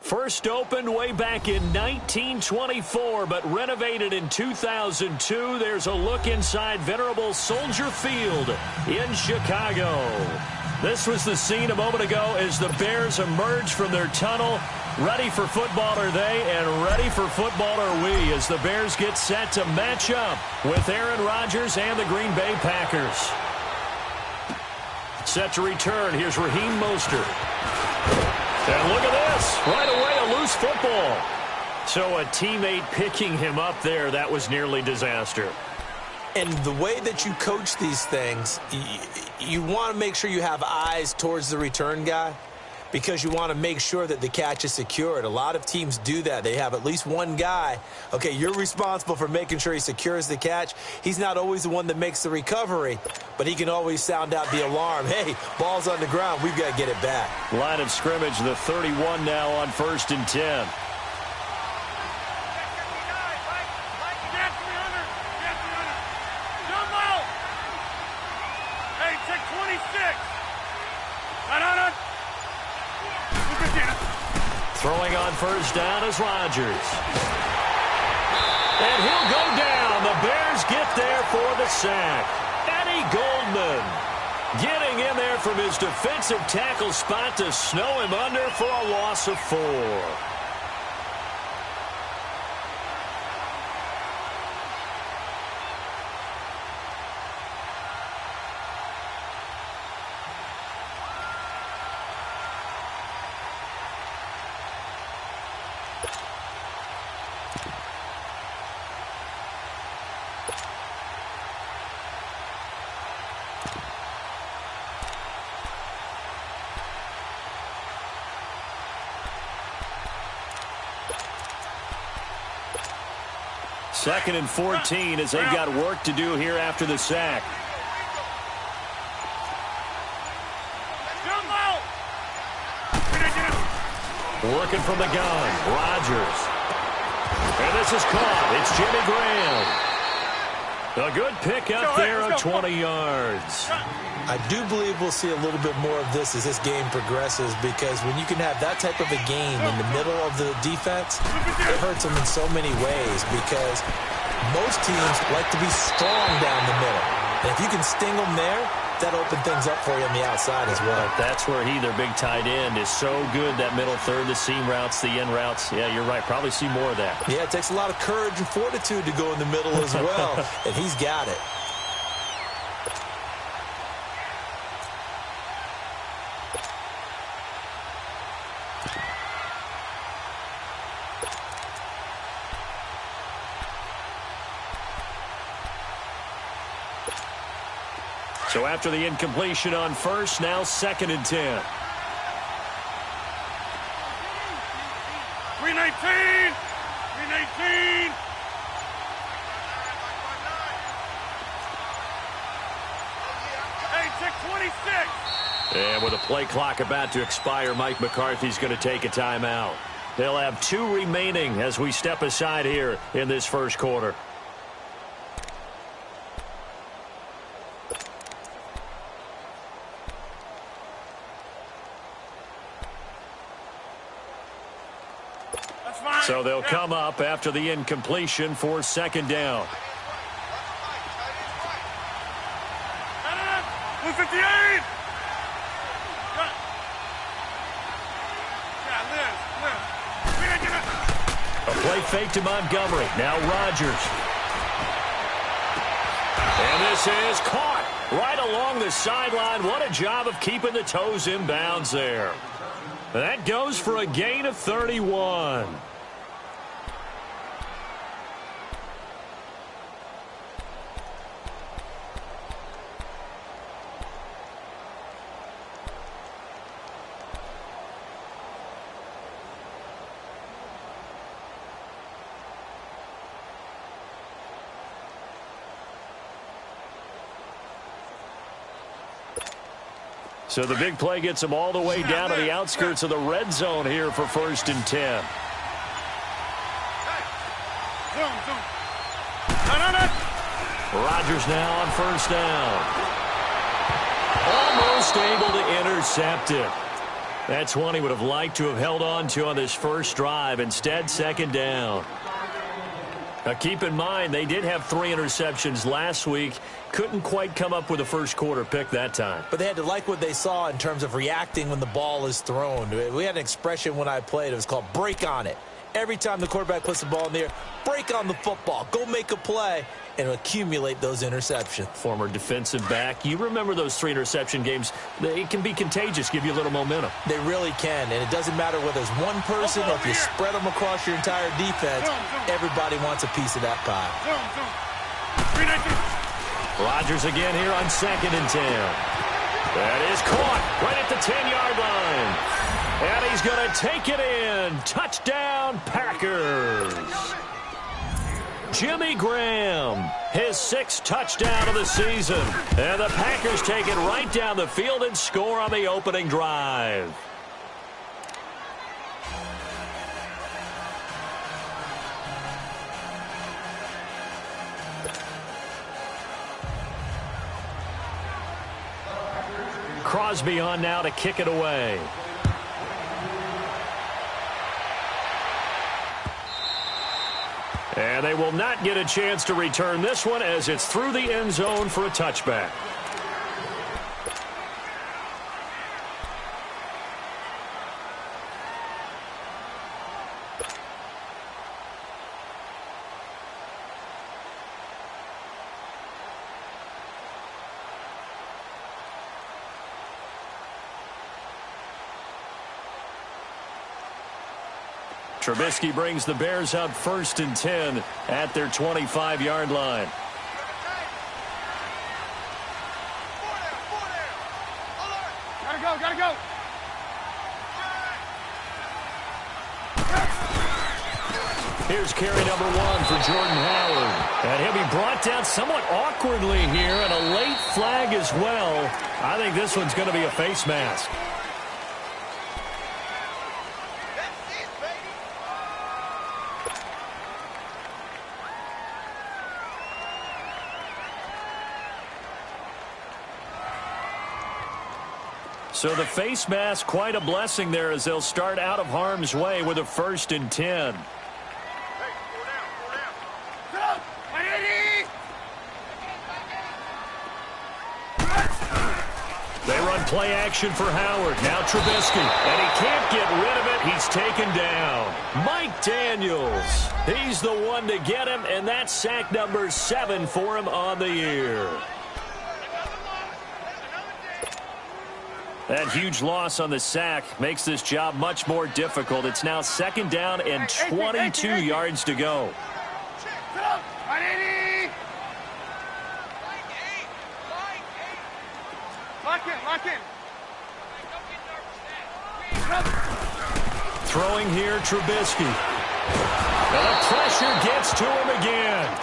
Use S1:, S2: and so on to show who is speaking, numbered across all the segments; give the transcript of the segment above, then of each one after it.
S1: First opened way back in 1924, but renovated in 2002. There's a look inside venerable Soldier Field in Chicago. This was the scene a moment ago as the Bears emerged from their tunnel. Ready for football are they, and ready for football are we, as the Bears get set to match up with Aaron Rodgers and the Green Bay Packers. Set to return. Here's Raheem Mostert. And look at this. Right away, a loose football. So a teammate picking him up there, that was nearly disaster.
S2: And the way that you coach these things, you want to make sure you have eyes towards the return guy because you want to make sure that the catch is secured. A lot of teams do that. They have at least one guy. Okay, you're responsible for making sure he secures the catch. He's not always the one that makes the recovery, but he can always sound out the alarm. Hey, ball's on the ground. We've got to get it back.
S1: Line of scrimmage, the 31 now on 1st and 10. Throwing on first down is Rodgers. And he'll go down. The Bears get there for the sack. Eddie Goldman getting in there from his defensive tackle spot to snow him under for a loss of 4. Second and 14 as they've got work to do here after the sack. Working from the gun, Rodgers. And this is caught. It's Jimmy Graham. A good pickup there of 20 yards.
S2: I do believe we'll see a little bit more of this as this game progresses because when you can have that type of a game in the middle of the defense, it hurts them in so many ways because most teams like to be strong down the middle. And if you can sting them there, that opens things up for you on the outside as well.
S1: That's where their big tight end, is so good, that middle third, the seam routes, the in routes. Yeah, you're right. Probably see more of that.
S2: Yeah, it takes a lot of courage and fortitude to go in the middle as well, and he's got it.
S1: So after the incompletion on first, now 2nd and 10.
S3: 319! 319! Hey, check 26!
S1: And with a play clock about to expire, Mike McCarthy's going to take a timeout. They'll have 2 remaining as we step aside here in this first quarter. So they'll come up after the incompletion for 2nd down.
S3: 258!
S1: A play fake to Montgomery. Now Rodgers. And this is caught right along the sideline. What a job of keeping the toes in bounds there. That goes for a gain of 31. So the big play gets them all the way down to the outskirts of the red zone here for 1st and 10. Rodgers now on 1st down. Almost able to intercept it. That's one he would have liked to have held on to on this first drive. Instead, second down. Now, keep in mind, they did have 3 interceptions last week. Couldn't quite come up with a first quarter pick that time.
S2: But they had to like what they saw in terms of reacting when the ball is thrown. We had an expression when I played. It was called break on it. Every time the quarterback puts the ball in the air, break on the football. Go make a play and accumulate those interceptions.
S1: Former defensive back. You remember those 3 interception games. They can be contagious, give you a little momentum.
S2: They really can, and it doesn't matter whether it's one person or if you spread them across your entire defense. Everybody wants a piece of that pie.
S1: Rodgers again here on 2nd and 10. That is caught right at the 10-yard line. And he's going to take it in. Touchdown, Packers. Jimmy Graham, his 6th touchdown of the season. And the Packers take it right down the field and score on the opening drive. Crosby on now to kick it away. And they will not get a chance to return this one as it's through the end zone for a touchback. Trubisky brings the Bears up 1st and 10 at their 25-yard line.
S3: Gotta go.
S1: Here's carry number 1 for Jordan Howard. And he'll be brought down somewhat awkwardly here, and a late flag as well. I think this one's going to be a face mask. So the face mask, quite a blessing there as they'll start out of harm's way with a 1st and 10. They run play action for Howard. Now Trubisky. And he can't get rid of it. He's taken down. Mike Daniels. He's the one to get him, and that's sack number 7 for him on the year. That huge loss on the sack makes this job much more difficult. It's now 2nd down and 22 yards to go.
S3: Lock in.
S1: Throwing here, Trubisky. And the pressure gets to him again.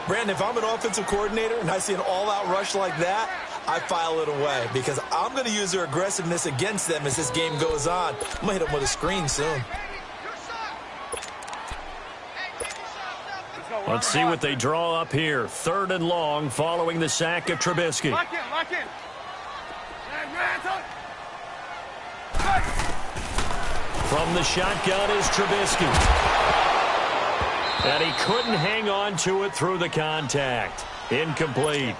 S2: Brandon, if I'm an offensive coordinator and I see an all-out rush like that, I file it away because I'm going to use their aggressiveness against them as this game goes on. I'm going to hit them with a screen soon.
S1: Let's see what they draw up here. 3rd and long following the sack of Trubisky.
S3: Lock in.
S1: From the shotgun is Trubisky. And he couldn't hang on to it through the contact. Incomplete.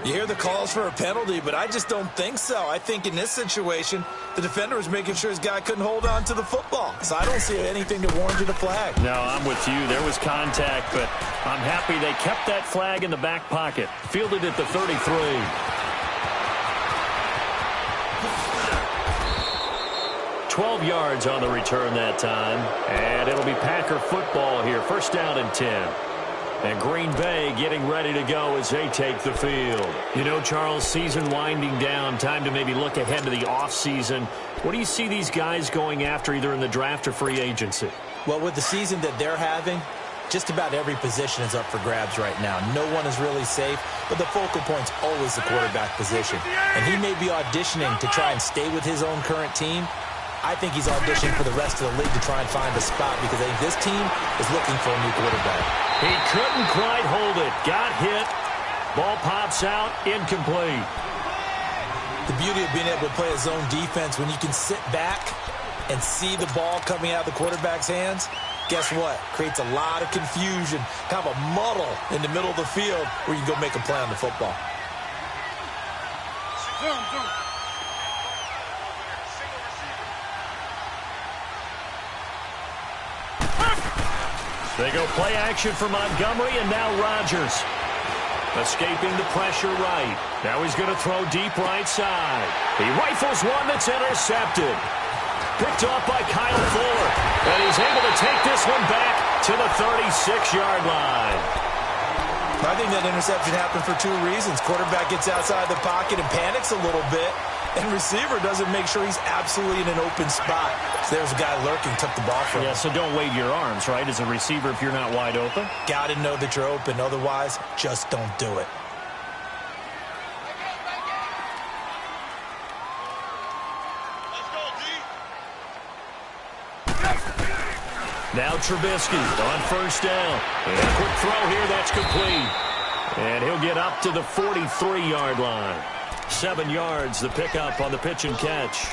S2: You hear the calls for a penalty, but I just don't think so. I think in this situation, the defender was making sure his guy couldn't hold on to the football. So I don't see anything that warranted a flag.
S1: No, I'm with you. There was contact, but I'm happy they kept that flag in the back pocket. Fielded at the 33. 12 yards on the return that time. And it'll be Packer football here. 1st down and 10. And Green Bay getting ready to go as they take the field. You know, Charles, season winding down. Time to maybe look ahead to the offseason. What do you see these guys going after either in the draft or free agency?
S2: Well, with the season that they're having, just about every position is up for grabs right now. No one is really safe, but the focal point's always the quarterback position. And he may be auditioning to try and stay with his own current team. I think he's auditioning for the rest of the league to try and find a spot because I think this team is looking for a new quarterback.
S1: He couldn't quite hold it. Got hit. Ball pops out. Incomplete.
S2: The beauty of being able to play a zone defense, when you can sit back and see the ball coming out of the quarterback's hands, guess what? Creates a lot of confusion, kind of a muddle in the middle of the field where you can go make a play on the football.
S3: Zoom, zoom.
S1: They go play action for Montgomery, and now Rodgers. Escaping the pressure right. Now he's going to throw deep right side. He rifles one that's intercepted. Picked off by Kyle Fuller. And he's able to take this one back to the 36-yard line.
S2: I think that interception happened for two reasons. Quarterback gets outside the pocket and panics a little bit, and receiver doesn't make sure he's absolutely in an open spot. So there's a guy lurking, took the ball from him.
S1: Yeah, so don't wave your arms, right, as a receiver if you're not wide open.
S2: Got to know that you're open. Otherwise, just don't do it.
S1: Now Trubisky on first down. And a quick throw here, that's complete. And he'll get up to the 43-yard line. 7 yards, the pickup on the pitch and catch.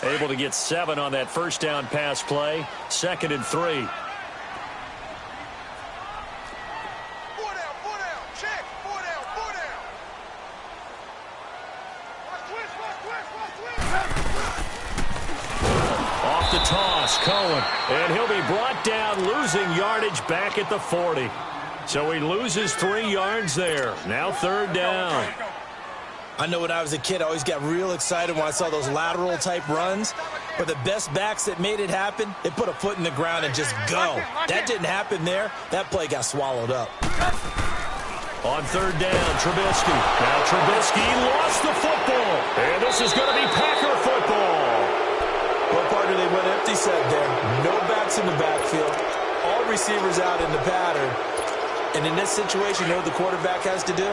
S1: Able to get 7 on that first down pass play. 2nd and 3. Off the toss, Cohen. And he'll be brought down, losing yardage back at the 40. So he loses 3 yards there. Now 3rd down.
S2: I know when I was a kid, I always got real excited when I saw those lateral-type runs. But the best backs that made it happen, they put a foot in the ground and just go. That didn't happen there. That play got swallowed up.
S1: On 3rd down, Trubisky. Now Trubisky lost the football. And this is going to be Packer football.
S2: Well, partner, they went empty set there. No backs in the backfield. All receivers out in the pattern. And in this situation, you know what the quarterback has to do?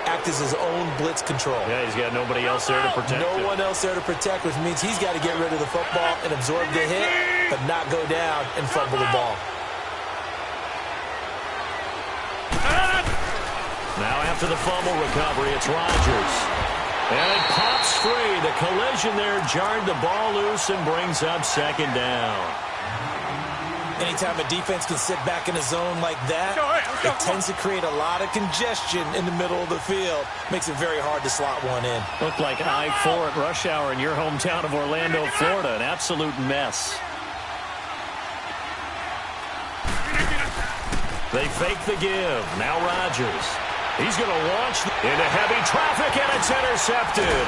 S2: Act as his own blitz control.
S1: Yeah, he's got nobody else there to protect him.
S2: No one else there to protect, which means he's got to get rid of the football and absorb the hit, but not go down and fumble the ball.
S1: Now after the fumble recovery, it's Rodgers. And it pops free. The collision there jarred the ball loose and brings up 2nd down.
S2: Anytime a defense can sit back in a zone like that, it tends to create a lot of congestion in the middle of the field. Makes it very hard to slot one in.
S1: Looked like I-4 at rush hour in your hometown of Orlando, Florida. An absolute mess. They fake the give. Now Rodgers. He's going to launch into heavy traffic, and it's intercepted.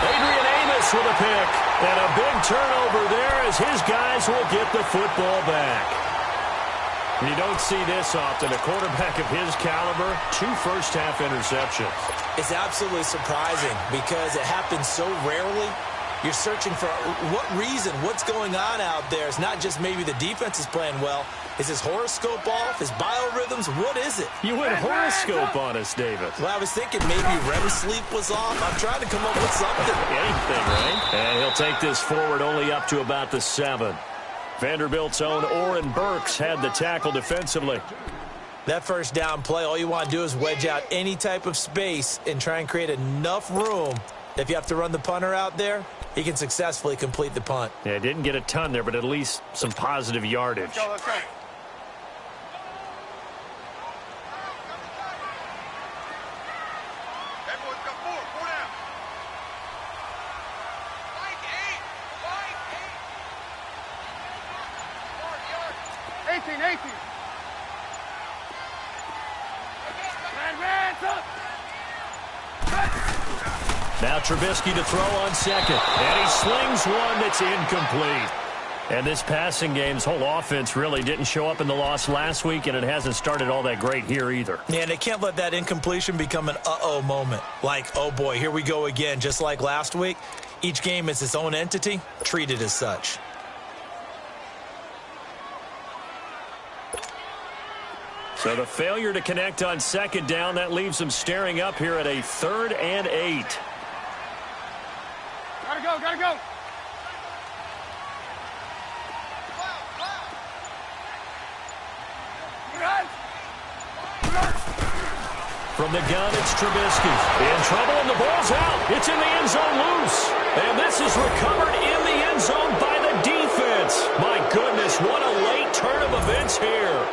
S1: Adrian Amos with a pick. And a big turnover there as his guys will get the football back. You don't see this often. A quarterback of his caliber, 2 first-half interceptions.
S2: It's absolutely surprising because it happens so rarely. You're searching for what reason, what's going on out there. It's not just maybe the defense is playing well. Is his horoscope off? His biorhythms? What is it?
S1: You went horoscope on us, David.
S2: Well, I was thinking maybe REM sleep was off. I'm trying to come up with something.
S1: Anything, right? And he'll take this forward only up to about the 7. Vanderbilt's own Oren Burks had the tackle defensively.
S2: That first down play, all you want to do is wedge out any type of space and try and create enough room. If you have to run the punter out there, he can successfully complete the punt.
S1: Yeah, didn't get a ton there, but at least some positive yardage.
S3: Let's go, let's go. Everyone's got 4 down. 18.
S1: Now Trubisky to throw on 2nd. And he slings one that's incomplete. And this passing game's whole offense really didn't show up in the loss last week, and it hasn't started all that great here either.
S2: Yeah, and they can't let that incompletion become an uh-oh moment. Like, oh boy, here we go again, just like last week. Each game is its own entity, treated as such.
S1: So the failure to connect on 2nd down, that leaves them staring up here at a 3rd and 8.
S3: Gotta go, gotta go.
S1: From the gun, it's Trubisky. In trouble, and the ball's out. It's in the end zone loose. And this is recovered in the end zone by the defense. My goodness, what a late turn of events here.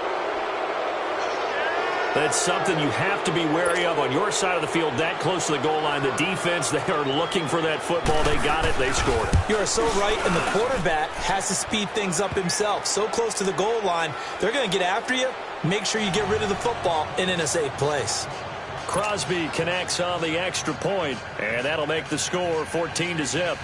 S1: That's something you have to be wary of on your side of the field, that close to the goal line. The defense, they are looking for that football. They got it. They scored it.
S2: You are so right, and the quarterback has to speed things up himself. So close to the goal line, they're going to get after you. Make sure you get rid of the football and in a safe place.
S1: Crosby connects on the extra point, and that'll make the score 14-0.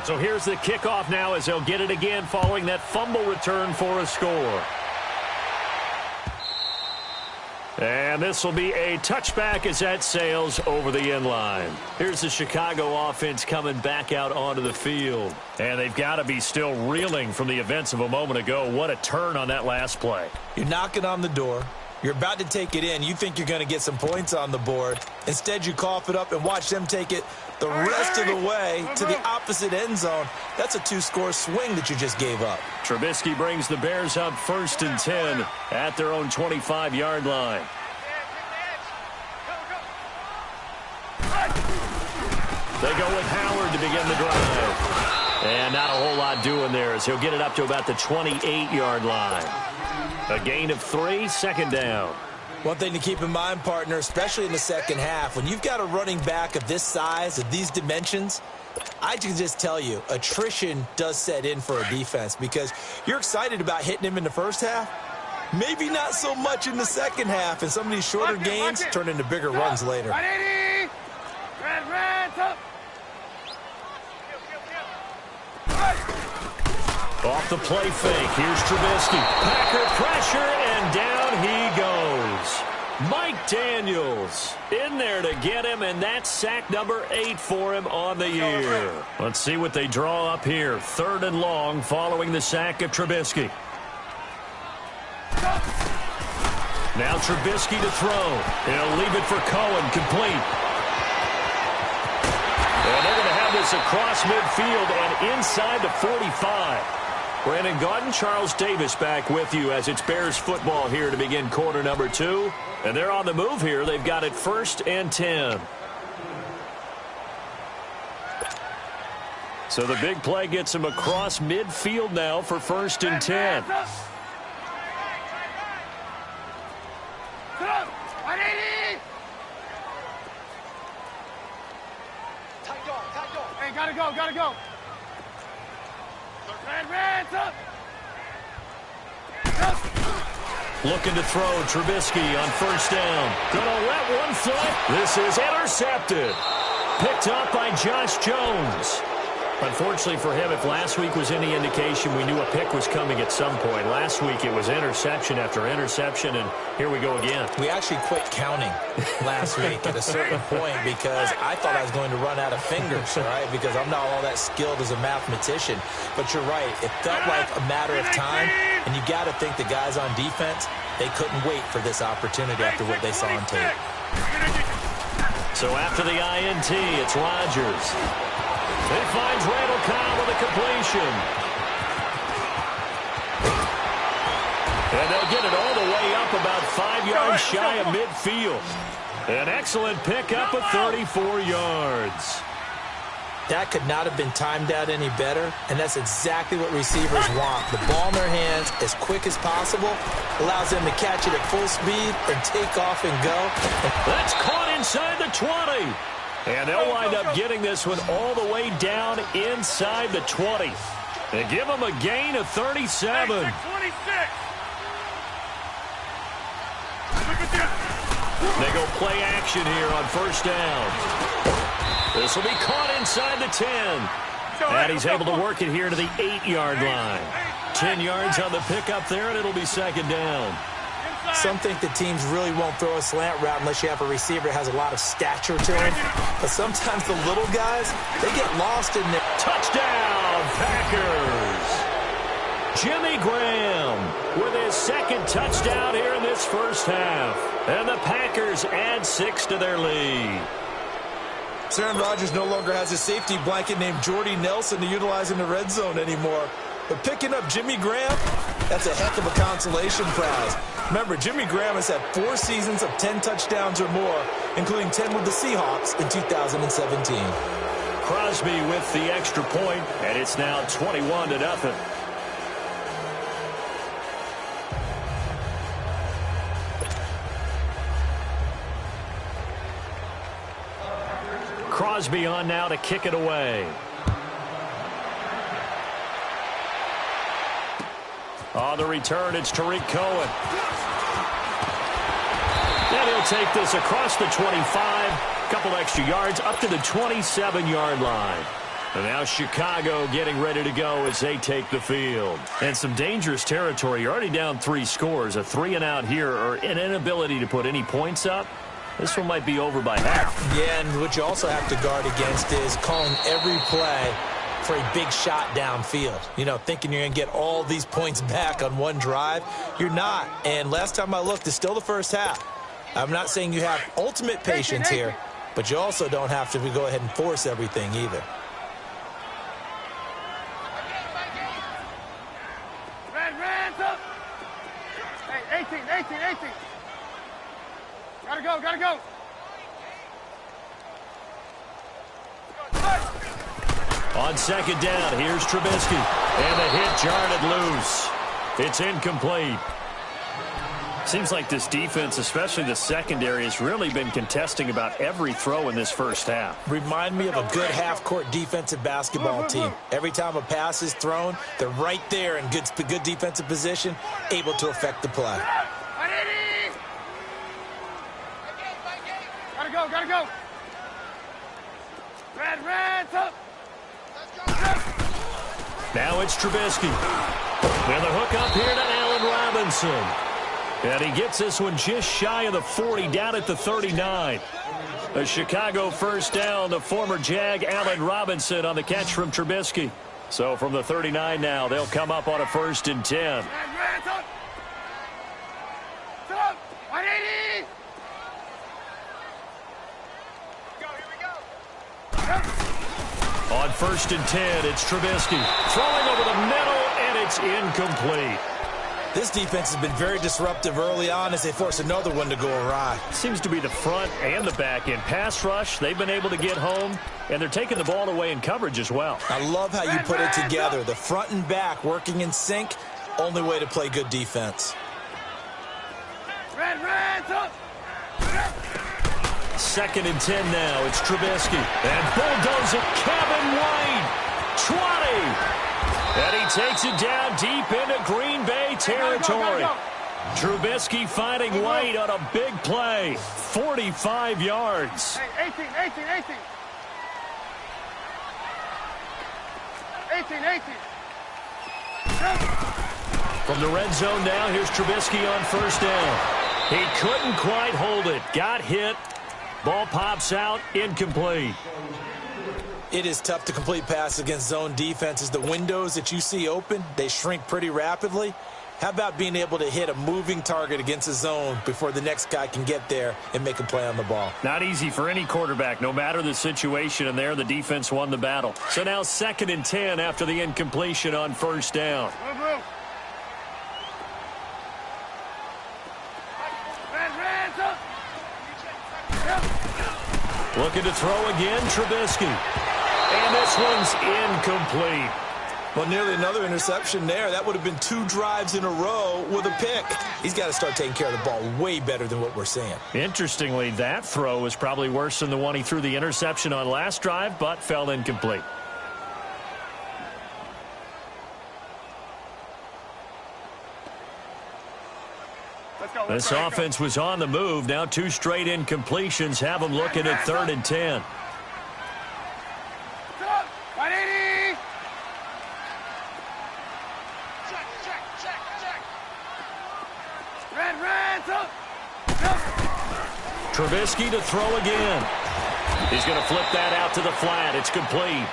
S1: So here's the kickoff now as they'll get it again following that fumble return for a score. And this will be a touchback as that sails over the end line. Here's the Chicago offense coming back out onto the field. And they've got to be still reeling from the events of a moment ago. What a turn on that last play.
S2: You're knocking on the door. You're about to take it in. You think you're going to get some points on the board. Instead, you cough it up and watch them take it the rest of the way to the opposite end zone. That's a two-score swing that you just gave up.
S1: Trubisky brings the Bears up 1st and 10 at their own 25-yard line. They go with Howard to begin the drive. And not a whole lot doing there as he'll get it up to about the 28-yard line. A gain of 3, 2nd down.
S2: One thing to keep in mind, partner, especially in the second half, when you've got a running back of this size, of these dimensions, I can just tell you, attrition does set in for a defense because you're excited about hitting him in the first half. Maybe not so much in the second half, and some of these shorter gains turn into bigger runs later.
S1: Off the play fake, here's Trubisky. Packer pressure, and down he goes. Mike Daniels in there to get him, and that's sack number 8 for him on the year. Let's see what they draw up here. 3rd and long following the sack of Trubisky. Now Trubisky to throw. He'll leave it for Cohen, complete. And they're going to have this across midfield and inside the 45. Brandon Gaudin, Charles Davis back with you as it's Bears football here to begin quarter number 2. And they're on the move here. They've got it 1st and 10. So the big play gets them across midfield now for 1st and 10.
S3: Hey, gotta go, gotta go.
S1: Looking to throw, Trubisky on 1st down. Gonna let one fly. This is intercepted. Picked up by Josh Jones. Unfortunately for him, if last week was any indication, we knew a pick was coming at some point. Last week it was interception after interception, and here we go again.
S2: We actually quit counting last week at a certain point because I thought I was going to run out of fingers, right? Because I'm not all that skilled as a mathematician. But you're right. It felt like a matter of time, and you got to think the guys on defense, they couldn't wait for this opportunity after what they saw on tape.
S1: So after the INT, it's Rodgers. He finds Randall Cobb with a completion. And they'll get it all the way up about 5 yards shy of midfield. An excellent pickup of 34 yards.
S2: That could not have been timed out any better, and that's exactly what receivers want. The ball in their hands as quick as possible allows them to catch it at full speed and take off and go.
S1: That's caught inside the 20. And they'll wind up getting this one all the way down inside the 20. They give them a gain of 37. They go play action here on 1st down. This will be caught inside the 10. And he's able to work it here to the 8-yard line. 10 yards on the pickup there, and it'll be 2nd down.
S2: Some think the teams really won't throw a slant route unless you have a receiver that has a lot of stature to him. But sometimes the little guys, they get lost in there.
S1: Touchdown, Packers! Jimmy Graham with his 2nd touchdown here in this 1st half. And the Packers add 6 to their lead.
S2: Aaron Rodgers no longer has a safety blanket named Jordy Nelson to utilize in the red zone anymore. But picking up Jimmy Graham, that's a heck of a consolation prize. Remember, Jimmy Graham has had 4 seasons of 10 touchdowns or more, including 10 with the Seahawks in 2017.
S1: Crosby with the extra point, and it's now 21-0. Crosby on now to kick it away. On the return, it's Tariq Cohen. And he'll take this across the 25. Couple extra yards up to the 27-yard line. And now Chicago getting ready to go as they take the field. And some dangerous territory. You're already down 3 scores. A 3-and-out here, or an inability to put any points up. This one might be over by half.
S2: Yeah, and what you also have to guard against is calling every play for a big shot downfield. You know, thinking you're going to get all these points back on one drive. You're not. And last time I looked, it's still the first half. I'm not saying you have ultimate patience here, but you also don't have to go ahead and force everything either.
S3: Hey, 18. Gotta go.
S1: On second down, here's Trubisky. And the hit jarred it loose. It's incomplete. Seems like this defense, especially the secondary, has really been contesting about every throw in this first half.
S2: Remind me of a good half-court defensive basketball team. Every time a pass is thrown, they're right there in good defensive position, able to affect the play.
S3: Gotta go. Red, up.
S1: Now it's Trubisky. With a hook up here to Allen Robinson. And he gets this one just shy of the 40, down at the 39. A Chicago first down, the former Jag Allen Robinson on the catch from Trubisky. So from the 39 now, they'll come up on a 1st and 10. On 1st and 10, it's Trubisky. Throwing over the middle, and it's incomplete.
S2: This defense has been very disruptive early on as they force another one to go awry.
S1: Seems to be the front and the back end. Pass rush, they've been able to get home, and they're taking the ball away in coverage as well.
S2: I love how you put it together. The front and back working in sync, only way to play good defense.
S3: Up.
S1: 2nd and 10 now. It's Trubisky. And bulldozer Kevin White. 20. And he takes it down deep into Green Bay territory. Trubisky finding White on a big play. 45 yards.
S3: Hey, 18.
S1: From the red zone now, here's Trubisky on 1st down. He couldn't quite hold it. Got hit. Ball pops out, incomplete.
S2: It is tough to complete passes against zone defenses. The windows that you see open, they shrink pretty rapidly. How about being able to hit a moving target against a zone before the next guy can get there and make a play on the ball?
S1: Not easy for any quarterback, no matter the situation, and there the defense won the battle. So now 2nd and 10 after the incompletion on 1st down. Looking to throw again, Trubisky. And this one's incomplete.
S2: Well, nearly another interception there. That would have been 2 drives in a row with a pick. He's got to start taking care of the ball way better than what we're seeing.
S1: Interestingly, that throw was probably worse than the one he threw the interception on last drive, but fell incomplete. This offense was on the move. Now 2 straight incompletions have them looking at 3rd and 10. Trubisky to throw again. He's going to flip that out to the flat. It's complete.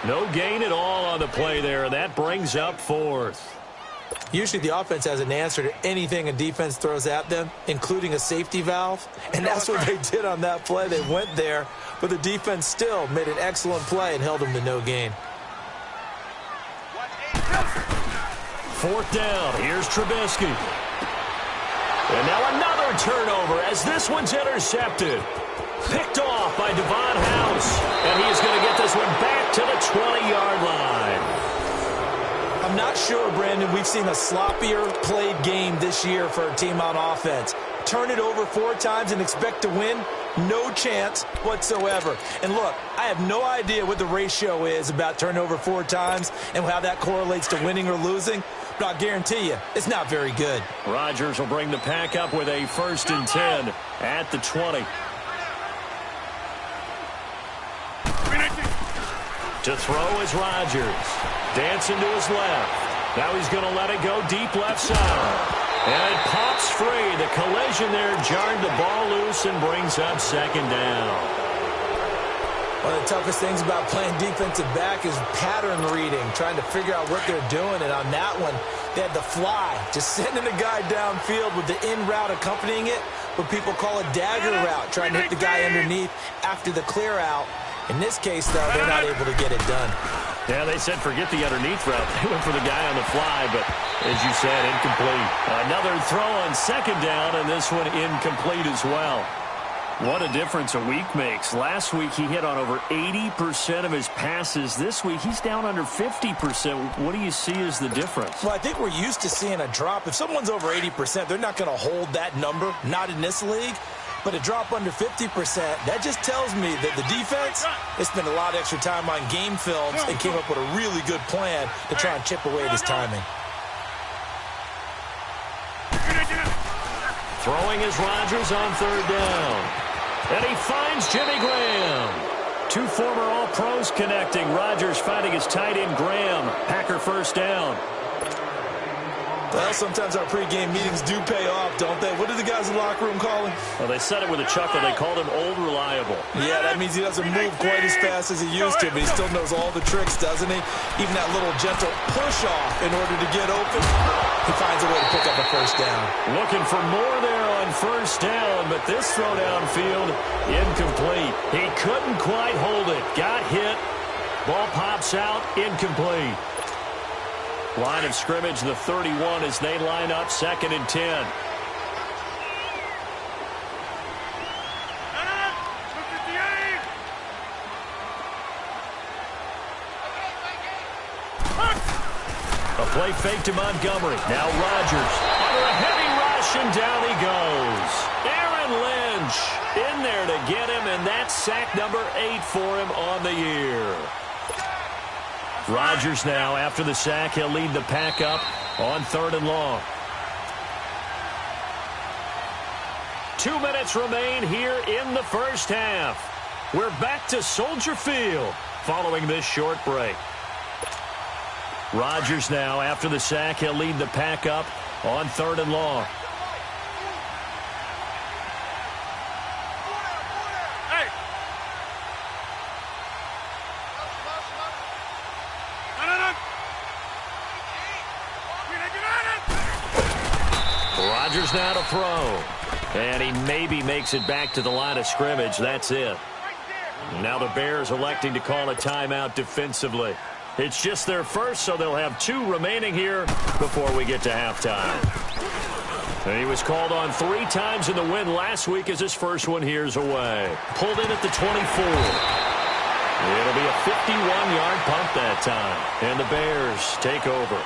S1: No gain at all on the play there, and that brings up 4th.
S2: Usually the offense has an answer to anything a defense throws at them, including a safety valve. And that's what they did on that play. They went there, but the defense still made an excellent play and held them to no gain.
S1: 4th down. Here's Trubisky. And now another turnover as this one's intercepted. Picked off by Devon House. And he is going to get this one back to the 20-yard line.
S2: I'm not sure, Brandon, we've seen a sloppier played game this year for a team on offense. Turn it over 4 times and expect to win? No chance whatsoever. And look, I have no idea what the ratio is about turnover 4 times and how that correlates to winning or losing, but I'll guarantee you, it's not very good.
S1: Rodgers will bring the pack up with a 1st and 10 at the 20. To throw is Rodgers. Dancing to his left. Now he's going to let it go deep left side. And it pops free. The collision there jarred the ball loose and brings up 2nd down.
S2: One of the toughest things about playing defensive back is pattern reading, trying to figure out what they're doing. And on that one, they had the fly, just sending a guy downfield with the in route accompanying it, what people call a dagger route, trying to hit the guy underneath after the clear out. In this case, though, they're not able to get it done.
S1: Yeah, they said forget the underneath route. They went for the guy on the fly, but as you said, incomplete. Another throw on 2nd down, and this one incomplete as well. What a difference a week makes. Last week he hit on over 80% of his passes. This week he's down under 50%. What do you see as the difference?
S2: Well, I think we're used to seeing a drop. If someone's over 80%, they're not going to hold that number, not in this league. But a drop under 50%, that just tells me that the defense, they spent a lot of extra time on game films and came up with a really good plan to try and chip away at his timing.
S1: Throwing is Rodgers on 3rd down. And he finds Jimmy Graham. 2 former All-Pros connecting. Rodgers finding his tight end Graham. Packer 1st down.
S2: Well, sometimes our pregame meetings do pay off, don't they? What do the guys in the locker room call him?
S1: Well, they said it with a chuckle. They called him Old Reliable.
S2: Yeah, that means he doesn't move quite as fast as he used to, but he still knows all the tricks, doesn't he? Even that little gentle push-off in order to get open, he finds a way to pick up a 1st down.
S1: Looking for more there on 1st down, but this throw downfield, incomplete. He couldn't quite hold it. Got hit. Ball pops out, incomplete. Line of scrimmage, the 31, as they line up 2nd and 10. A play fake to Montgomery. Now Rodgers under a heavy rush, and down he goes. Aaron Lynch in there to get him, and that's sack number 8 for him on the year. Rodgers now, after the sack, he'll lead the pack up on 3rd and long. 2 minutes remain here in the 1st half. We're back to Soldier Field following this short break. Rodgers now, after the sack, he'll lead the pack up on 3rd and long. Rodgers now to throw. And he maybe makes it back to the line of scrimmage. That's it. Now the Bears electing to call a timeout defensively. It's just their first, so they'll have 2 remaining here before we get to halftime. And he was called on 3 times in the win last week as his first one here's away. Pulled in at the 24. It'll be a 51-yard punt that time. And the Bears take over.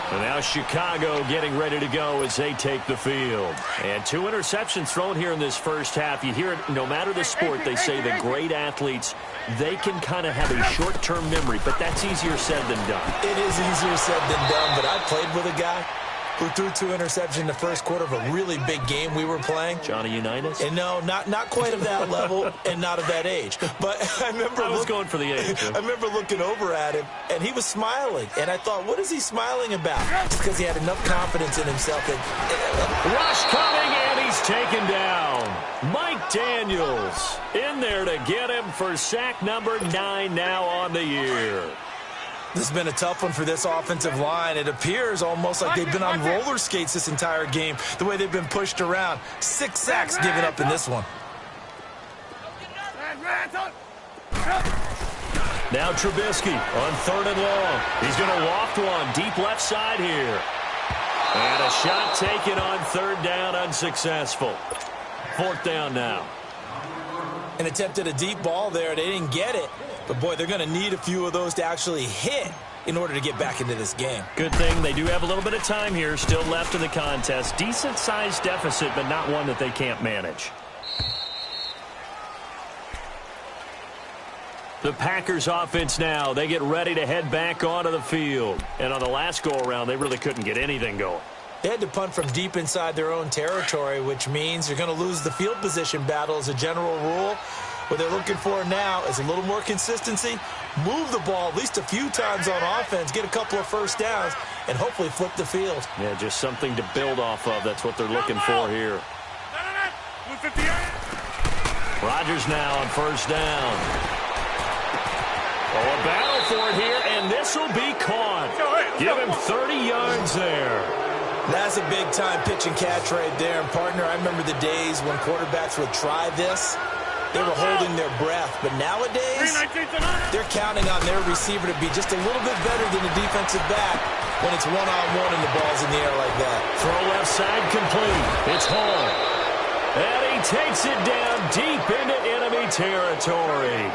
S1: And now Chicago getting ready to go as they take the field. And 2 interceptions thrown here in this first half. You hear it, no matter the sport, they say the great athletes, they can kind of have a short-term memory, but that's easier said than done.
S2: It is easier said than done, but I played with a guy who threw 2 interceptions in the first quarter of a really big game we were playing.
S1: Johnny Unitas?
S2: And no, not quite of that level and not of that age. But I was
S1: going for the age.
S2: I remember looking over at him, and he was smiling. And I thought, what is he smiling about? Just because he had enough confidence in himself.
S1: Rush coming, and he's taken down. Mike Daniels in there to get him for sack number 9 now on the year.
S2: This has been a tough one for this offensive line. It appears almost like they've been on roller skates this entire game, the way they've been pushed around. 6 sacks given up in this one.
S1: Now Trubisky on 3rd and long. He's going to loft one deep left side here. And a shot taken on 3rd down, unsuccessful. 4th down now.
S2: And attempted a deep ball there. They didn't get it. But, boy, they're going to need a few of those to actually hit in order to get back into this game.
S1: Good thing they do have a little bit of time here still left in the contest. Decent-sized deficit, but not one that they can't manage. The Packers offense now, they get ready to head back onto the field. And on the last go-around, they really couldn't get anything going.
S2: They had to punt from deep inside their own territory, which means you're going to lose the field position battle as a general rule. What they're looking for now is a little more consistency, move the ball at least a few times on offense, get a couple of first downs, and hopefully flip the field.
S1: Yeah, just something to build off of. That's what they're looking for here. Rodgers now on 1st down. Oh, a battle for it here, and this will be caught. Give him 30 yards there.
S2: That's a big-time pitch and catch right there. And, partner, I remember the days when quarterbacks would try this. They were holding their breath. But nowadays, they're counting on their receiver to be just a little bit better than the defensive back when it's one-on-one and the ball's in the air like that.
S1: Throw left side complete. It's Hall. And he takes it down deep into enemy territory.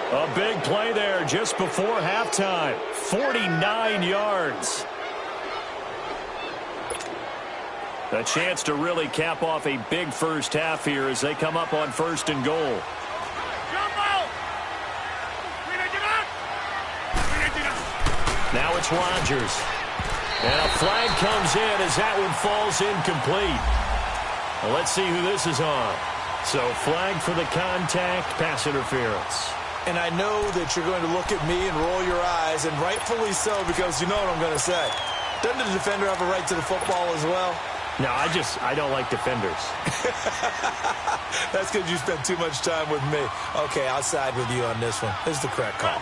S1: A big play there just before halftime. 49 yards. A chance to really cap off a big first half here as they come up on 1st and goal. Now it's Rodgers. And a flag comes in as that one falls incomplete. Well, let's see who this is on. So flag for the contact, pass interference.
S2: And I know that you're going to look at me and roll your eyes, and rightfully so, because you know what I'm going to say. Doesn't the defender have a right to the football as well?
S1: No, I don't like defenders.
S2: That's because you spent too much time with me. Okay, I'll side with you on this one. This is the correct call.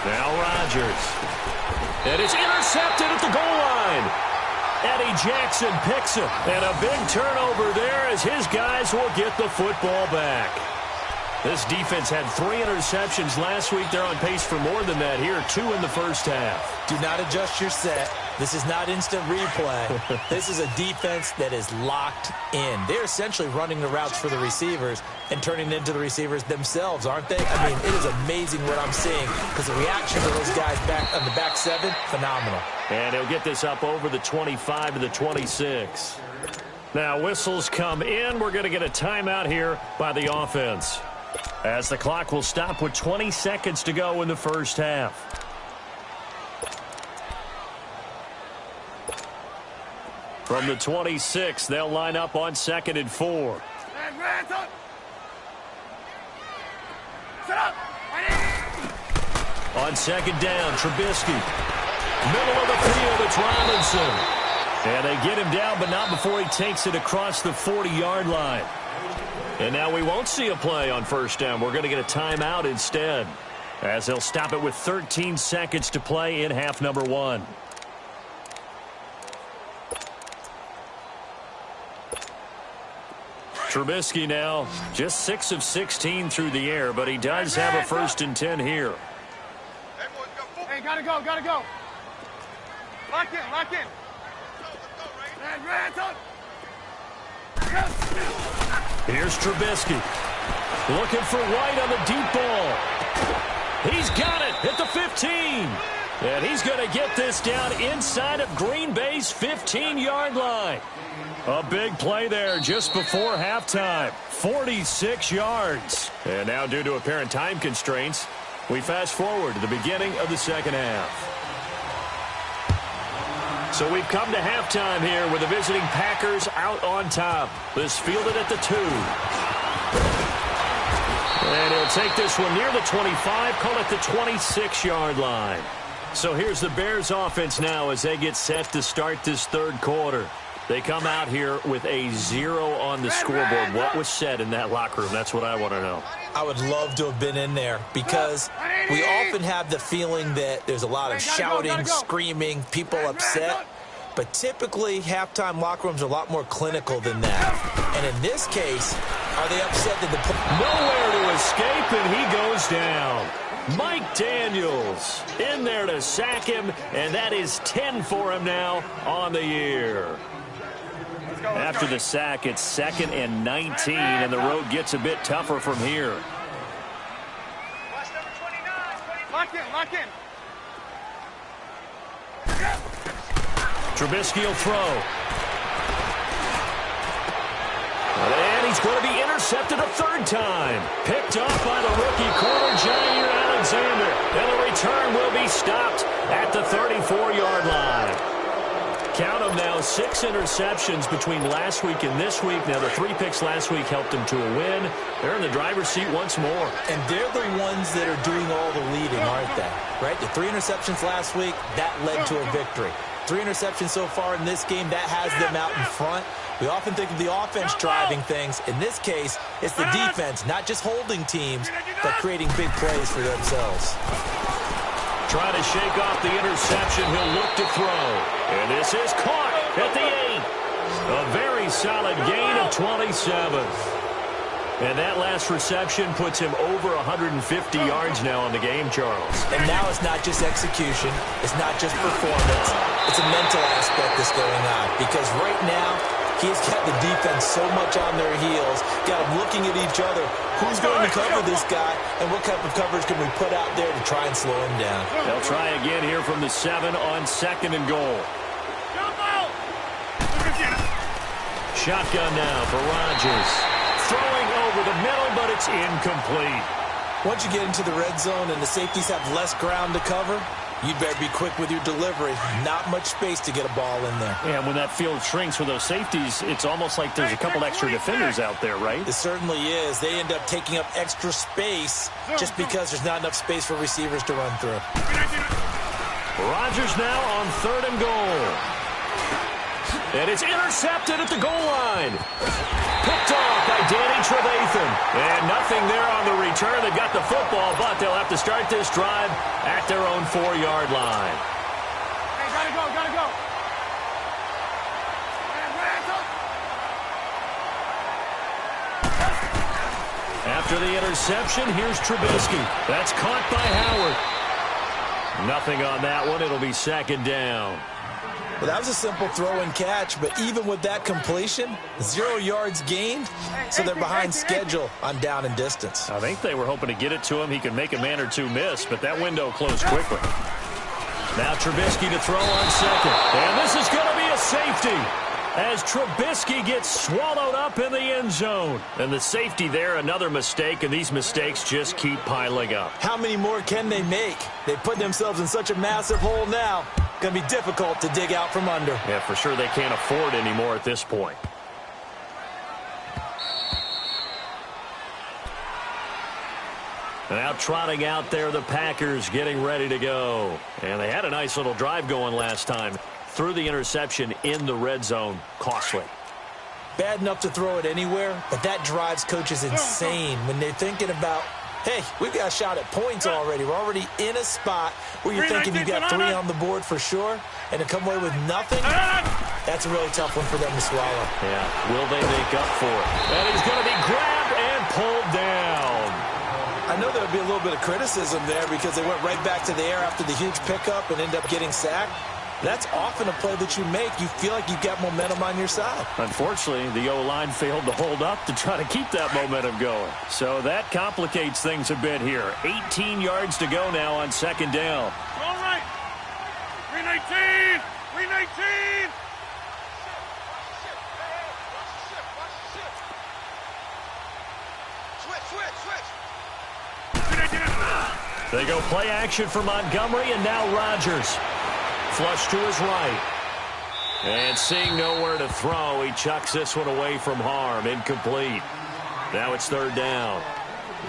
S1: Now Rodgers. And it's intercepted at the goal line. Eddie Jackson picks it. And a big turnover there as his guys will get the football back. This defense had 3 interceptions last week. They're on pace for more than that here. 2 in the first half.
S2: Do not adjust your set. This is not instant replay. This is a defense that is locked in. They're essentially running the routes for the receivers and turning it into the receivers themselves, aren't they? I mean, it is amazing what I'm seeing because the reaction to those guys back on the back 7, phenomenal.
S1: And he'll get this up over the 25 to the 26. Now whistles come in. We're going to get a timeout here by the offense, as the clock will stop with 20 seconds to go in the first half. From the 26, they'll line up on 2nd and 4. On 2nd down, Trubisky. Middle of the field, it's Robinson. And they get him down, but not before he takes it across the 40-yard line. And now we won't see a play on 1st down. We're going to get a timeout instead, as they'll stop it with 13 seconds to play in half number 1. Trubisky now just 6 of 16 through the air, but he does have a 1st and 10 here.
S3: Hey, gotta go, gotta go. Lock in, lock in.
S1: Here's Trubisky. Looking for White on the deep ball. He's got it at the 15. And he's going to get this down inside of Green Bay's 15-yard line. A big play there just before halftime. 46 yards. And now, due to apparent time constraints, we fast forward to the beginning of the second half. So we've come to halftime here with the visiting Packers out on top. This fielded at the 2. And he'll take this one near the 25, call it the 26-yard line. So here's the Bears offense now as they get set to start this third quarter. They come out here with a 0 on the scoreboard. What was said in that locker room? That's what I want to know.
S2: I would love to have been in there because we often have the feeling that there's a lot of shouting, screaming, people upset. But typically, halftime locker rooms are a lot more clinical than that. And in this case, are they upset that the...
S1: Nowhere to escape, and he goes down. Mike Daniels in there to sack him, and that is 10 for him now on the year. After the sack, it's 2nd and 19, and the road gets a bit tougher from here.
S3: Lock in, lock in.
S1: Trubisky will throw. And he's going to be intercepted a 3rd time. Picked off by the rookie corner, Jair Alexander. And the return will be stopped at the 34-yard line. Count them now, 6 interceptions between last week and this week. Now, the 3 picks last week helped them to a win. They're in the driver's seat once more.
S2: And they're the ones that are doing all the leading, aren't they? Right? The 3 interceptions last week, that led to a victory. 3 interceptions so far in this game, that has them out in front. We often think of the offense driving things. In this case, it's the defense, not just holding teams, but creating big plays for themselves.
S1: Trying to shake off the interception. He'll look to throw. And this is caught at the 8. A very solid gain of 27. And that last reception puts him over 150 yards now on the game, Charles.
S2: And now it's not just execution. It's not just performance. It's a mental aspect that's going on. Because right now, he's got the defense so much on their heels, got them looking at each other. Who's going to cover this guy, and what type of coverage can we put out there to try and slow him down?
S1: They'll try again here from the 7 on 2nd and goal. Shotgun now for Rodgers. Throwing over the middle, but it's incomplete.
S2: Once you get into the red zone and the safeties have less ground to cover, you'd better be quick with your delivery. Not much space to get a ball in there.
S1: Yeah, when that field shrinks with those safeties, it's almost like there's a couple extra defenders out there, right?
S2: It certainly is. They end up taking up extra space just because there's not enough space for receivers to run through.
S1: Rodgers now on 3rd and goal. And it's intercepted at the goal line. Picked off by Danny Trevathan. And nothing there on the return. They got the football, but they'll have to start this drive at their own 4-yard line.
S3: Hey, gotta go, gotta go.
S1: After the interception, here's Trubisky. That's caught by Howard. Nothing on that one. It'll be 2nd down.
S2: Well, that was a simple throw and catch, but even with that completion, 0 yards gained, so they're behind schedule on down and distance.
S1: I think they were hoping to get it to him. He could make a man or two miss, but that window closed quickly. Now Trubisky to throw on 2nd. And this is going to be a safety as Trubisky gets swallowed up in the end zone. And the safety there, another mistake, and these mistakes just keep piling up.
S2: How many more can they make? They put themselves in such a massive hole now. Going to be difficult to dig out from under.
S1: Yeah, for sure they can't afford anymore at this point. Now trotting out there, the Packers getting ready to go. And they had a nice little drive going last time. Threw the interception in the red zone. Costly.
S2: Bad enough to throw it anywhere, but that drives coaches insane when they're thinking about, hey, we've got a shot at points already. We're already in a spot where you're thinking you've got 3 on the board for sure, and to come away with nothing, that's a really tough one for them to swallow.
S1: Yeah, will they make up for it? And he's going to be grabbed and pulled down.
S2: I know there would be a little bit of criticism there because they went right back to the air after the huge pickup and end up getting sacked. That's often a play that you make. You feel like you've got momentum on your side.
S1: Unfortunately, the O-line failed to hold up to try to keep that momentum going. So that complicates things a bit here. 18 yards to go now on 2nd down.
S3: All right. 319. 319.
S1: They go play action for Montgomery, and now Rodgers. Flush to his right. And seeing nowhere to throw, he chucks this one away from harm. Incomplete. Now it's 3rd down.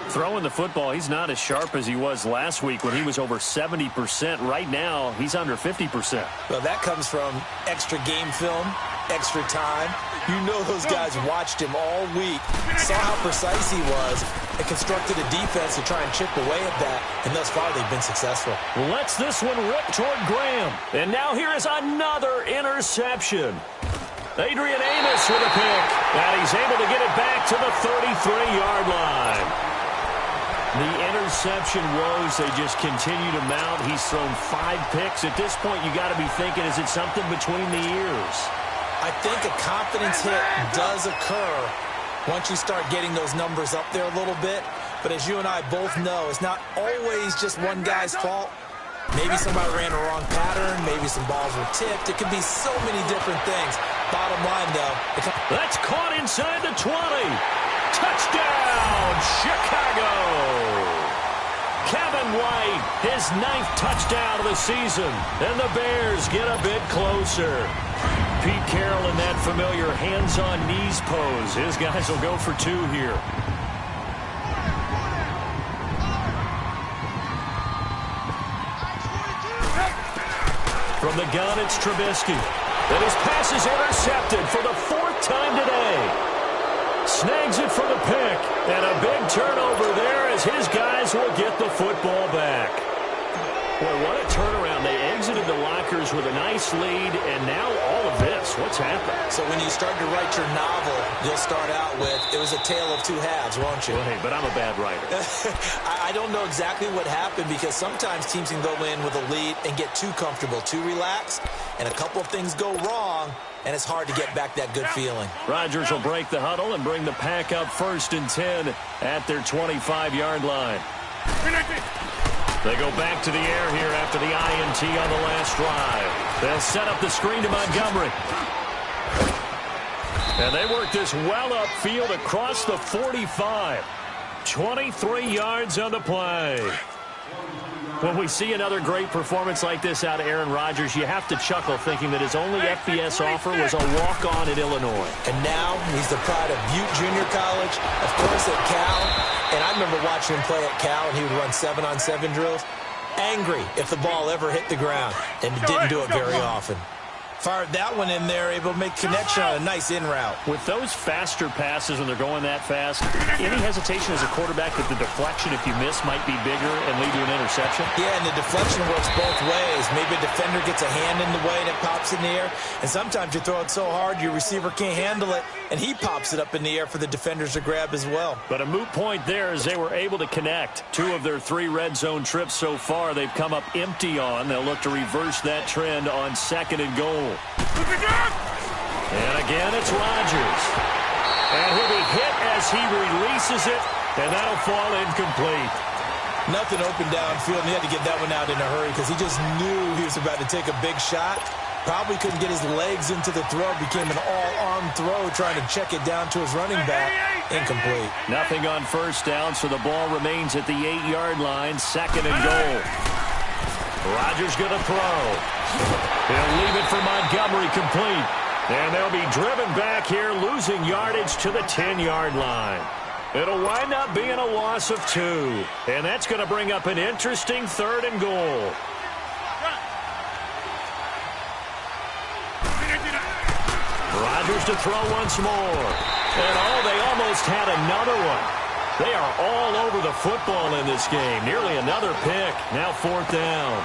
S1: Throwing the football, he's not as sharp as he was last week when he was over 70%. Right now, he's under 50%.
S2: Well, that comes from extra game film, extra time. You know those guys watched him all week, saw how precise he was, and constructed a defense to try and chip away at that, and thus far they've been successful.
S1: Lets this one rip toward Graham. And now here is another interception. Adrian Amos with a pick, and he's able to get it back to the 33-yard line. The interception woes, they just continue to mount. He's thrown 5 picks. At this point, you got to be thinking, is it something between the ears?
S2: I think a confidence hit does occur once you start getting those numbers up there a little bit. But as you and I both know, it's not always just one guy's fault. Maybe somebody ran a wrong pattern. Maybe some balls were tipped. It could be so many different things. Bottom line, though.
S1: That's caught inside the 20. Touchdown, Chicago. Kevin White, his 9th touchdown of the season. And the Bears get a bit closer. Pete Carroll in that familiar hands-on knees pose. His guys will go for 2 here. From the gun, it's Trubisky. And his pass is intercepted for the 4th time today. Snags it for the pick. And a big turnover there as his guys will get the football back. Boy, what a turnaround. They exited the lockers with a nice lead, and now all of this. What's happened?
S2: So when you start to write your novel, you'll start out with, it was a tale of 2 halves, won't you?
S1: Well, hey, but I'm a bad writer.
S2: I don't know exactly what happened because sometimes teams can go in with a lead and get too comfortable, too relaxed, and a couple of things go wrong, and it's hard to get back that good feeling.
S1: Rodgers will break the huddle and bring the pack up 1st and 10 at their 25-yard line. They go back to the air here after the INT on the last drive. They'll set up the screen to Montgomery. And they work this well upfield across the 45. 23 yards on the play. When we see another great performance like this out of Aaron Rodgers, you have to chuckle thinking that his only FBS offer was a walk-on at Illinois.
S2: And now he's the pride of Butte Junior College, of course at Cal. And I remember watching him play at Cal, and he would run 7-on-7 drills. Angry if the ball ever hit the ground, and he didn't do it very often. Fired that one in there, able to make connection on a nice in route.
S1: With those faster passes when they're going that fast, any hesitation as a quarterback that the deflection, if you miss, might be bigger and lead to an interception?
S2: Yeah, and the deflection works both ways. Maybe a defender gets a hand in the way and it pops in the air. And sometimes you throw it so hard your receiver can't handle it, and he pops it up in the air for the defenders to grab as well.
S1: But a moot point there as they were able to connect. 2 of their 3 red zone trips so far they've come up empty on. They'll look to reverse that trend on 2nd and goal. And again, it's Rodgers. And he'll be hit as he releases it, and that'll fall incomplete.
S2: Nothing open downfield, and he had to get that one out in a hurry because he just knew he was about to take a big shot. Probably couldn't get his legs into the throw. Became an all-arm throw, trying to check it down to his running back. Incomplete.
S1: Nothing on 1st down, so the ball remains at the 8-yard line, 2nd and goal. Rodgers going to throw. He'll leave it for Montgomery complete. And they'll be driven back here, losing yardage to the 10-yard line. It'll wind up being a loss of 2. And that's going to bring up an interesting 3rd and goal. Rodgers to throw once more. And they almost had another one. They are all over the football in this game. Nearly another pick. Now 4th down.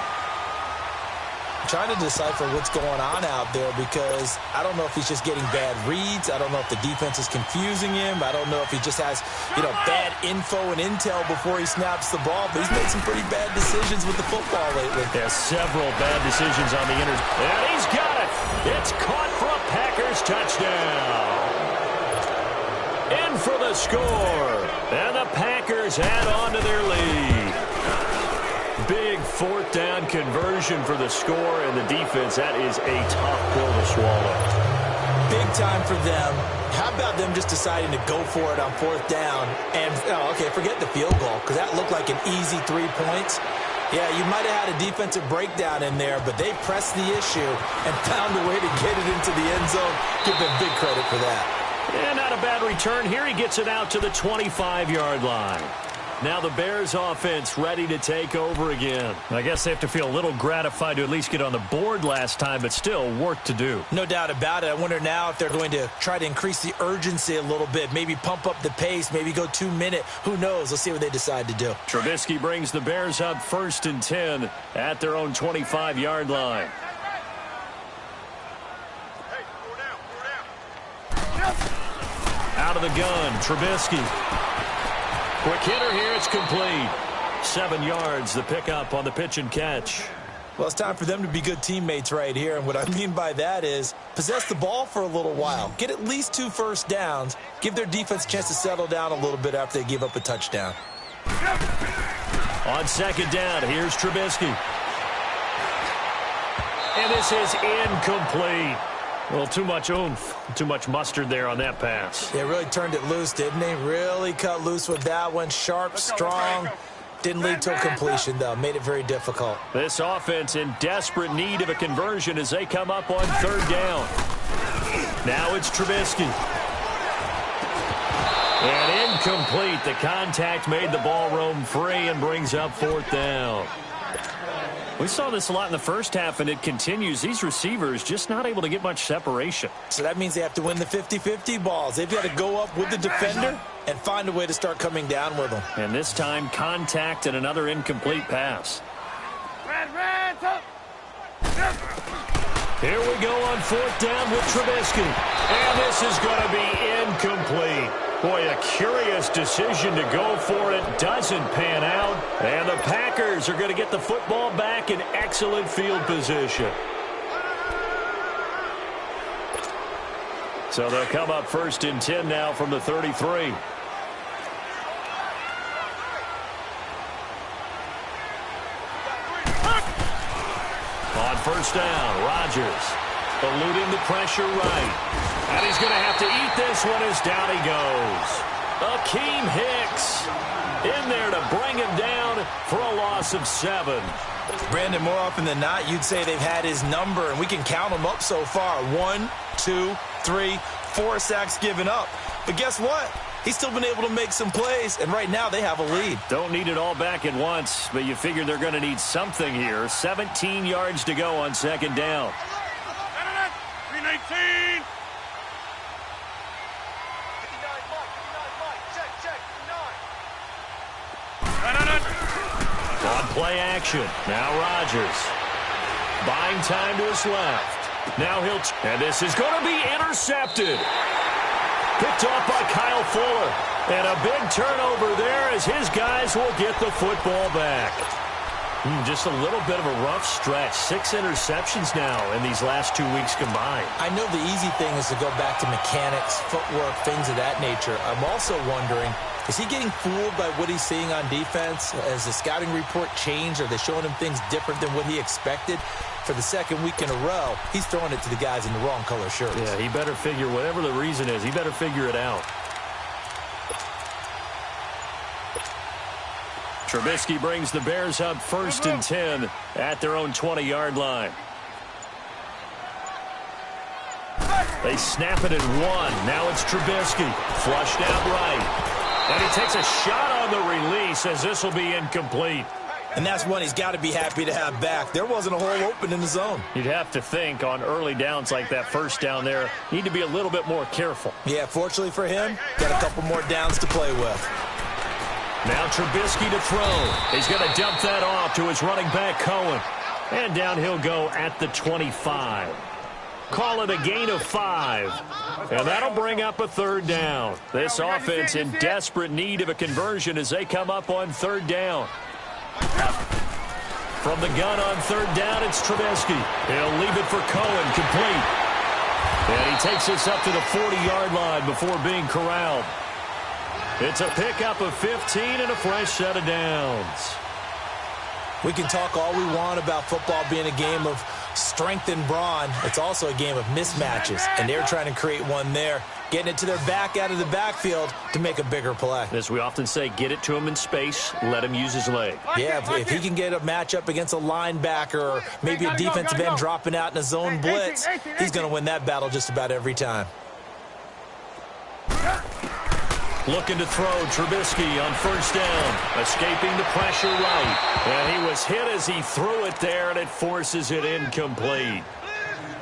S2: I'm trying to decipher what's going on out there because I don't know if he's just getting bad reads. I don't know if the defense is confusing him. I don't know if he just has, bad info and intel before he snaps the ball. But he's made some pretty bad decisions with the football lately.
S1: There's several bad decisions on the And he's got it. It's caught for a Packers touchdown. In for the score. And the Packers add on to their lead. Big 4th down conversion for the score, and the defense, that is a tough pill to swallow.
S2: Big time for them. How about them just deciding to go for it on 4th down? And, forget the field goal, because that looked like an easy 3 points. Yeah, you might have had a defensive breakdown in there, but they pressed the issue and found a way to get it into the end zone. Give them big credit for that.
S1: And not a bad return here. He gets it out to the 25-yard line. Now the Bears offense ready to take over again. I guess they have to feel a little gratified to at least get on the board last time, but still work to do.
S2: No doubt about it. I wonder now if they're going to try to increase the urgency a little bit, maybe pump up the pace, maybe go 2 minute. Who knows? Let's see what they decide to do.
S1: Trubisky brings the Bears up 1st and 10 at their own 25-yard line. Out of the gun, Trubisky. Quick hitter here, it's complete. 7 yards, the pickup on the pitch and catch.
S2: Well, it's time for them to be good teammates right here, and what I mean by that is possess the ball for a little while. Get at least 2 first downs. Give their defense a chance to settle down a little bit after they give up a touchdown.
S1: On 2nd down, here's Trubisky. And this is incomplete. Well, too much oomph, too much mustard there on that pass.
S2: They really turned it loose, didn't they? Really cut loose with that one. Sharp, strong. Didn't lead to a completion, though. Made it very difficult.
S1: This offense in desperate need of a conversion as they come up on 3rd down. Now it's Trubisky. And incomplete. The contact made the ball roam free and brings up 4th down. We saw this a lot in the first half, and it continues. These receivers just not able to get much separation.
S2: So that means they have to win the 50-50 balls. They've got to go up with the defender and find a way to start coming down with them.
S1: And this time, contact and another incomplete pass. Here we go on 4th down with Trubisky. And this is going to be incomplete. Boy, a curious decision to go for it. Doesn't pan out. And the Packers are going to get the football back in excellent field position. So they'll come up 1st and 10 now from the 33. On 1st down, Rodgers eluding the pressure right. And he's going to have to eat this one as down he goes. Akeem Hicks in there to bring him down for a loss of 7.
S2: Brandon, more often than not, you'd say they've had his number, and we can count them up so far. 1, 2, 3, 4 sacks given up. But guess what? He's still been able to make some plays, and right now they have a lead.
S1: Don't need it all back at once, but you figure they're going to need something here. 17 yards to go on 2nd down.
S3: 319.
S1: On play action. Now Rodgers. Buying time to his left. Now and this is going to be intercepted. Picked off by Kyle Fuller. And a big turnover there as his guys will get the football back. Just a little bit of a rough stretch. 6 interceptions now in these last 2 weeks combined.
S2: I know the easy thing is to go back to mechanics, footwork, things of that nature. I'm also wondering, is he getting fooled by what he's seeing on defense? Has the scouting report changed? Are they showing him things different than what he expected? For the 2nd week in a row, he's throwing it to the guys in the wrong color shirts.
S1: Yeah, he better figure, whatever the reason is, he better figure it out. Trubisky brings the Bears up 1st and 10 at their own 20-yard line. They snap it at 1. Now it's Trubisky. Flushed out right. And he takes a shot on the release as this will be incomplete.
S2: And that's one he's got to be happy to have back. There wasn't a hole open in the zone.
S1: You'd have to think on early downs like that 1st down there, need to be a little bit more careful.
S2: Yeah, fortunately for him, got a couple more downs to play with.
S1: Now Trubisky to throw. He's going to dump that off to his running back, Cohen. And down he'll go at the 25. Call it a gain of 5. And that'll bring up a 3rd down. This offense in desperate need of a conversion as they come up on 3rd down. From the gun on 3rd down, it's Trubisky. He'll leave it for Cohen, complete. And he takes this up to the 40-yard line before being corralled. It's a pickup of 15 and a fresh set of downs.
S2: We can talk all we want about football being a game of strength and brawn. It's also a game of mismatches, and they're trying to create one there, getting it to their back out of the backfield to make a bigger play.
S1: As we often say, get it to him in space, let him use his leg.
S2: Yeah, if he can get a matchup against a linebacker or maybe a defensive end dropping out in a zone blitz, he's going to win that battle just about every time.
S1: Looking to throw, Trubisky on first down. Escaping the pressure right. And he was hit as he threw it there, and it forces it incomplete.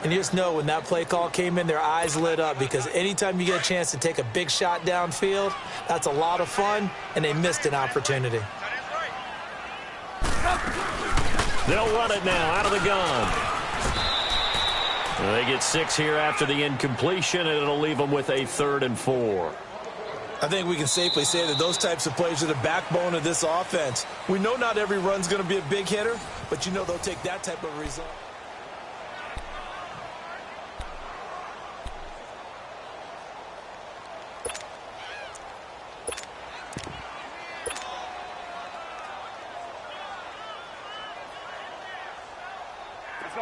S2: And you just know when that play call came in, their eyes lit up, because anytime you get a chance to take a big shot downfield, that's a lot of fun, and they missed an opportunity.
S1: They'll run it now out of the gun. They get 6 here after the incompletion, and it'll leave them with a 3rd and 4.
S4: I think we can safely say that those types of plays are the backbone of this offense. We know not every run's going to be a big hitter, but you know they'll take that type of result.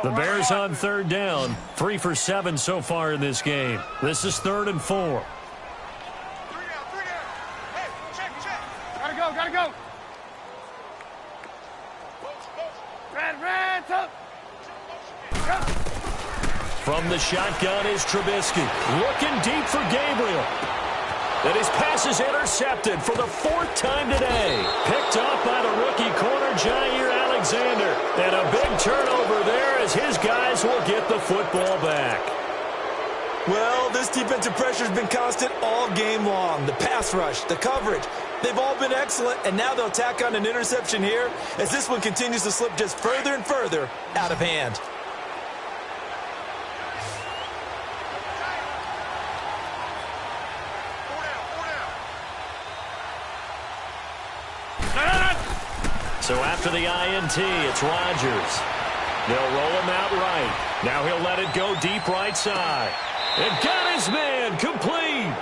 S1: The Bears on 3rd down. 3 for 7 so far in this game. This is 3rd and 4.
S3: Gotta go. Red, up.
S1: From the shotgun is Trubisky. Looking deep for Gabriel. And his pass is intercepted for the 4th time today. Picked up by the rookie corner, Jair Alexander. And a big turnover there as his guys will get the football back.
S4: Well, this defensive pressure has been constant all game long. The pass rush, the coverage, they've all been excellent, and now they'll tack on an interception here as this one continues to slip just further and further out of hand.
S1: So after the INT, it's Rodgers. They'll roll him out right. Now he'll let it go deep right side. And got his man complete.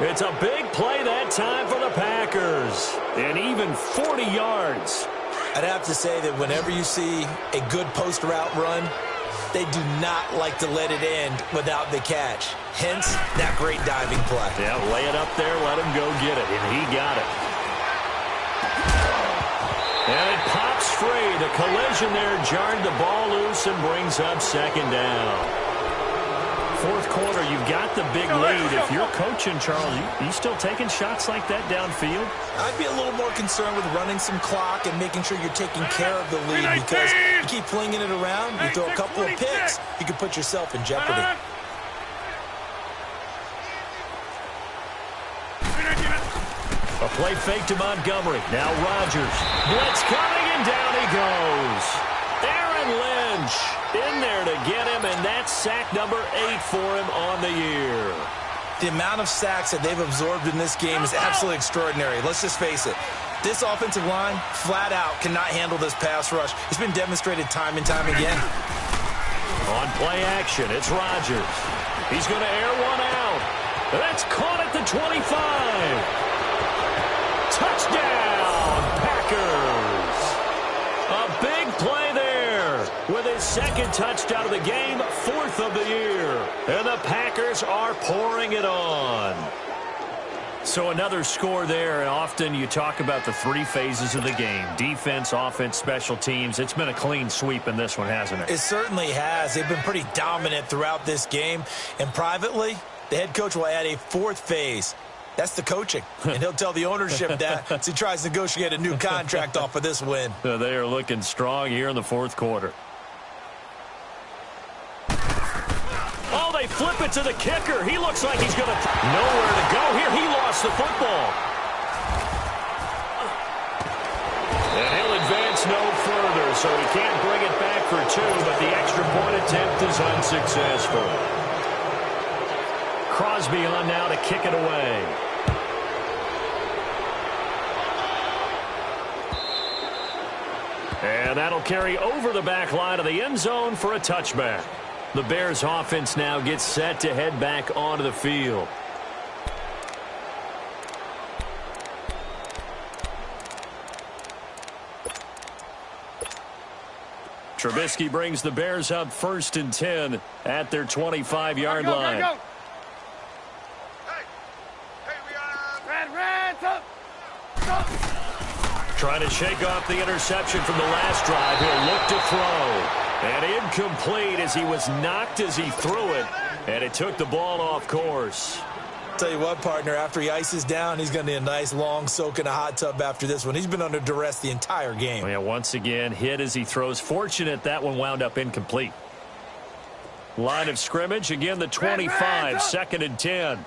S1: It's a big play that time for the Packers. And even 40 yards.
S2: I'd have to say that whenever you see a good post route run, they do not like to let it end without the catch. Hence, that great diving play.
S1: Yeah, lay it up there, let him go get it. And he got it. And it pops free. The collision there jarred the ball loose and brings up 2nd down. 4th quarter, you've got the big lead. If you're coaching, Charles, you still taking shots like that downfield?
S4: I'd be a little more concerned with running some clock and making sure you're taking care of the lead, because you keep flinging it around, you throw a couple of picks, you can put yourself in jeopardy.
S1: A play fake to Montgomery. Now Rodgers. Blitz coming, and down he goes. Aaron Lynch in there to get him, and that's sack number 8 for him on the year.
S4: The amount of sacks that they've absorbed in this game is absolutely extraordinary. Let's just face it. This offensive line, flat out, cannot handle this pass rush. It's been demonstrated time and time again.
S1: On play action, it's Rodgers. He's going to air one out. That's caught at the 25. Touchdown, Packers. A big play there with his 2nd touchdown of the game, 4th of the year. And the Packers are pouring it on. So another score there, and often you talk about the 3 phases of the game. Defense, offense, special teams. It's been a clean sweep in this one, hasn't it?
S2: It certainly has. They've been pretty dominant throughout this game. And privately, the head coach will add a 4th phase. That's the coaching, and he'll tell the ownership that as he tries to negotiate a new contract off of this win.
S1: They are looking strong here in the 4th quarter. Oh, they flip it to the kicker. He looks like he's going to nowhere to go here. He lost the football. And he'll advance no further, so he can't bring it back for 2, but the extra point attempt is unsuccessful. Crosby on now to kick it away. And that'll carry over the back line of the end zone for a touchback. The Bears offense now gets set to head back onto the field. Trubisky brings the Bears up 1st and 10 at their 25-yard line.
S3: Go. Red, up.
S1: Trying to shake off the interception from the last drive. He'll look to throw. And incomplete as he was knocked as he threw it. And it took the ball off course.
S4: Tell you what, partner, after he ices down, he's going to need a nice long soak in a hot tub after this one. He's been under duress the entire game.
S1: Well, yeah, once again, hit as he throws. Fortunate that one wound up incomplete. Line of scrimmage, again the 25, 2nd and 10.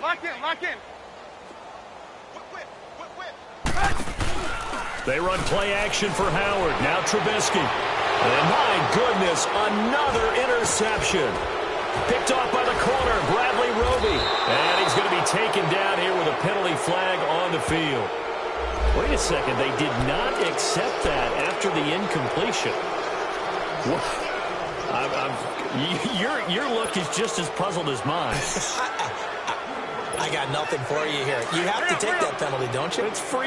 S3: Lock in, lock in.
S1: They run play action for Howard. Now Trubisky. And my goodness, another interception. Picked off by the corner, Bradley Roby. And he's going to be taken down here with a penalty flag on the field. Wait a second, they did not accept that after the incompletion. Your look is just as puzzled as mine.
S2: I got nothing for you here. You have to take that penalty, don't you?
S1: It's free.